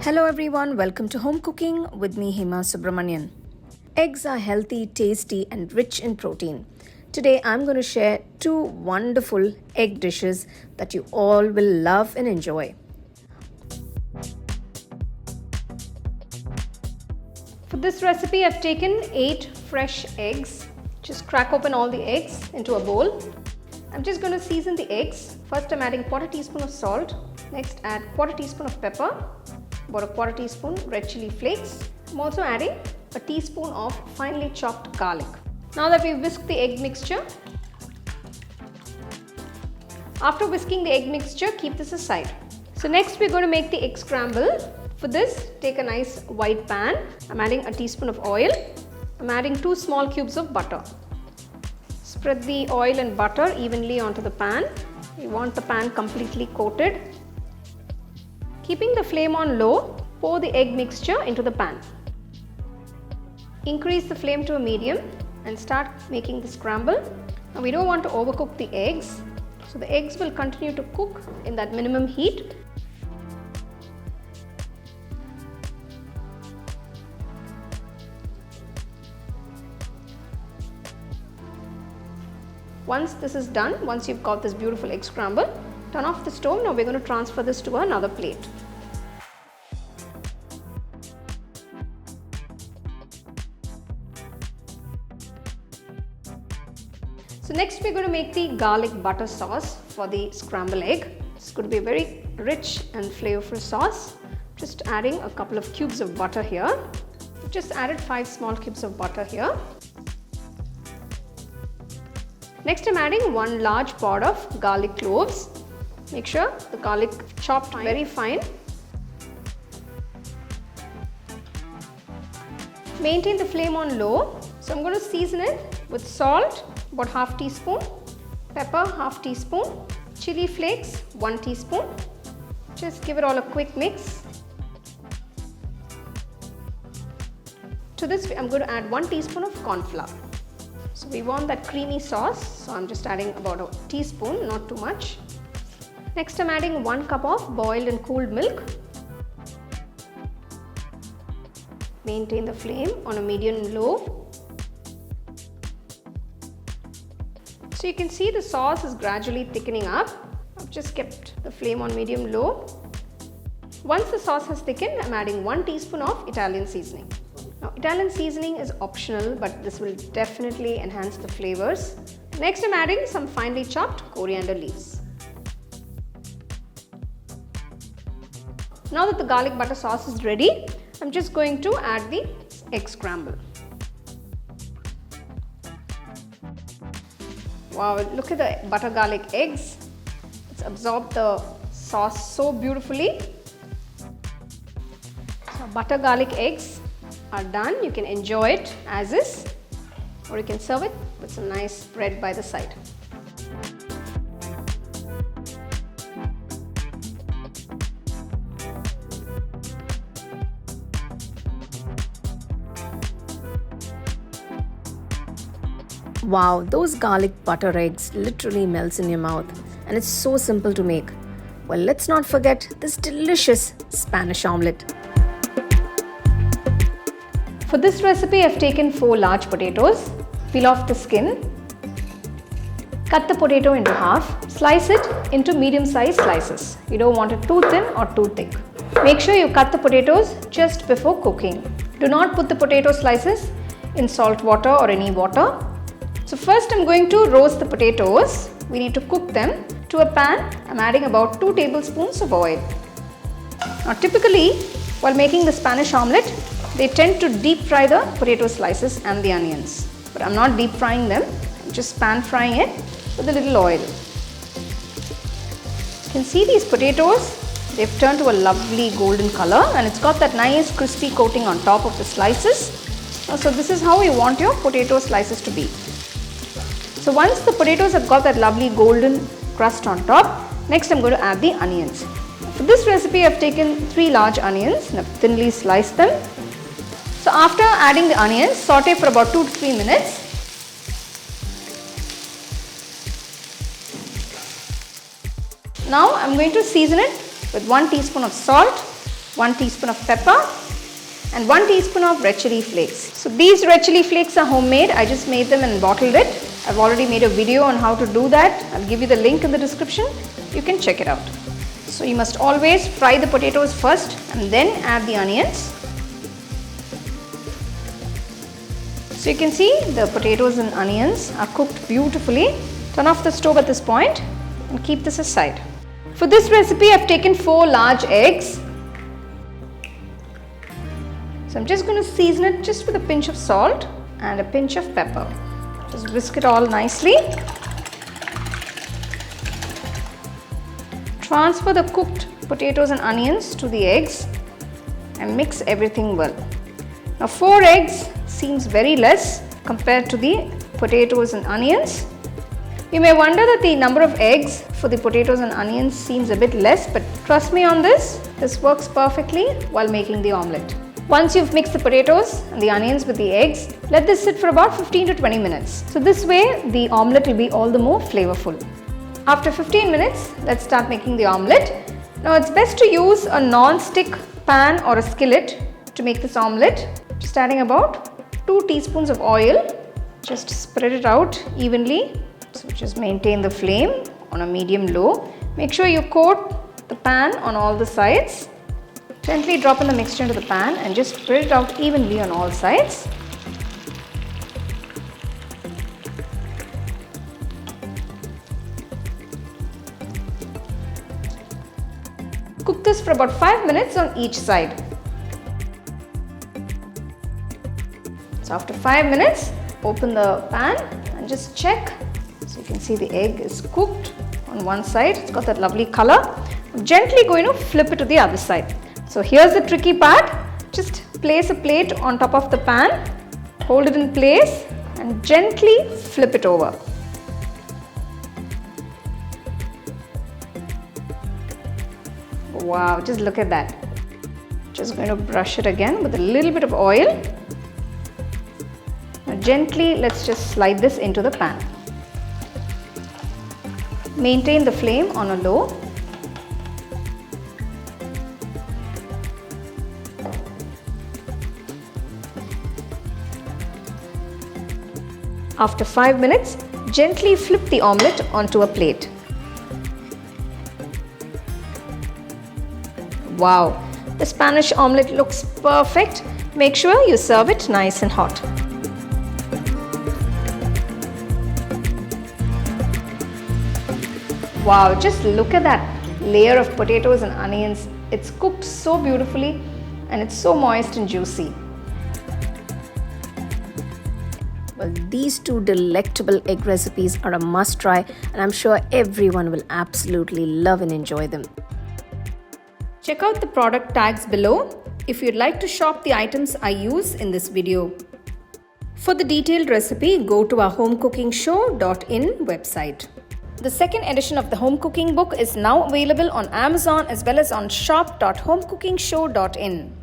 Hello everyone, welcome to Home Cooking with me Hema Subramanian. Eggs are healthy, tasty and rich in protein. Today I'm going to share two wonderful egg dishes that you all will love and enjoy. For this recipe I've taken 8 fresh eggs. Just crack open all the eggs into a bowl. I'm just going to season the eggs. First I'm adding 1/4 teaspoon of salt. Next add 1/4 teaspoon of pepper. About 1/4 teaspoon red chili flakes. I'm also adding a teaspoon of finely chopped garlic. Now that we've whisked the egg mixture, after whisking the egg mixture, keep this aside. So next we're going to make the egg scramble. For this, take a nice wide pan. I'm adding a teaspoon of oil. I'm adding 2 small cubes of butter. Spread the oil and butter evenly onto the pan. You want the pan completely coated. Keeping the flame on low, pour the egg mixture into the pan. Increase the flame to a medium and start making the scramble. Now we don't want to overcook the eggs, so the eggs will continue to cook in that minimum heat. Once this is done, once you've got this beautiful egg scramble, turn off the stove. Now we're going to transfer this to another plate. So next we're going to make the garlic butter sauce for the scrambled egg. It's going to be a very rich and flavorful sauce. Just adding a couple of cubes of butter here. Just added 5 small cubes of butter here. Next I'm adding 1 large pot of garlic cloves. Make sure the garlic chopped very fine. Maintain the flame on low. So I'm going to season it with salt, about 1/2 teaspoon, pepper 1/2 teaspoon, chili flakes 1 teaspoon. Just give it all a quick mix. To this I'm going to add 1 teaspoon of corn flour. So we want that creamy sauce, so I'm just adding about a teaspoon, not too much. Next I'm adding 1 cup of boiled and cooled milk. Maintain the flame on a medium low. So you can see the sauce is gradually thickening up. I've just kept the flame on medium low. Once the sauce has thickened, I'm adding 1 teaspoon of Italian seasoning. Now Italian seasoning is optional, but this will definitely enhance the flavors. Next I'm adding some finely chopped coriander leaves. Now that the garlic butter sauce is ready, I'm just going to add the egg scramble. Wow, look at the butter garlic eggs. It's absorbed the sauce so beautifully. So butter garlic eggs are done. You can enjoy it as is, or you can serve it with some nice bread by the side. Wow, those garlic butter eggs literally melts in your mouth, and it's so simple to make. Well, let's not forget this delicious Spanish omelette. For this recipe, I've taken 4 large potatoes. Peel off the skin. Cut the potato into half. Slice it into medium-sized slices. You don't want it too thin or too thick. Make sure you cut the potatoes just before cooking. Do not put the potato slices in salt water or any water. So first I'm going to roast the potatoes. We need to cook them. To a pan, I'm adding about 2 tablespoons of oil. Now typically, while making the Spanish omelette, they tend to deep fry the potato slices and the onions. But I'm not deep frying them, I'm just pan frying it with a little oil. You can see these potatoes, they've turned to a lovely golden color, and it's got that nice crispy coating on top of the slices. So this is how you want your potato slices to be. So once the potatoes have got that lovely golden crust on top, next I'm going to add the onions. For this recipe I've taken 3 large onions and I've thinly sliced them. So after adding the onions, saute for about 2 to 3 minutes. Now I'm going to season it with 1 teaspoon of salt, 1 teaspoon of pepper, and 1 teaspoon of red chili flakes. So these red chili flakes are homemade. I just made them and bottled it. I've already made a video on how to do that. I'll give you the link in the description. You can check it out. So you must always fry the potatoes first and then add the onions. So you can see the potatoes and onions are cooked beautifully. Turn off the stove at this point and keep this aside. For this recipe, I've taken 4 large eggs. So I'm just going to season it just with a pinch of salt and a pinch of pepper. Just whisk it all nicely. Transfer the cooked potatoes and onions to the eggs and mix everything well. Now 4 eggs seems very less compared to the potatoes and onions. You may wonder that the number of eggs for the potatoes and onions seems a bit less, but trust me on this works perfectly while making the omelette. Once you've mixed the potatoes and the onions with the eggs, let this sit for about 15 to 20 minutes. So this way the omelette will be all the more flavorful. After 15 minutes, let's start making the omelette. Now it's best to use a non-stick pan or a skillet to make this omelette. Just adding about 2 teaspoons of oil. Just spread it out evenly. So just maintain the flame on a medium-low. Make sure you coat the pan on all the sides. Gently drop in the mixture into the pan and just spread it out evenly on all sides. Cook this for about 5 minutes on each side. So after 5 minutes, open the pan and just check. So you can see the egg is cooked on one side. It's got that lovely color. I'm gently going to flip it to the other side. So here's the tricky part. Just place a plate on top of the pan, hold it in place and gently flip it over. Wow, just look at that. Just going to brush it again with a little bit of oil. Now gently, let's just slide this into the pan. Maintain the flame on a low. After 5 minutes, gently flip the omelette onto a plate. Wow, the Spanish omelette looks perfect. Make sure you serve it nice and hot. Wow, just look at that layer of potatoes and onions. It's cooked so beautifully and it's so moist and juicy. Well, these 2 delectable egg recipes are a must try and I'm sure everyone will absolutely love and enjoy them. Check out the product tags below if you'd like to shop the items I use in this video. For the detailed recipe, go to our HomeCookingShow.in website. The second edition of the home cooking book is now available on Amazon as well as on shop.homecookingshow.in.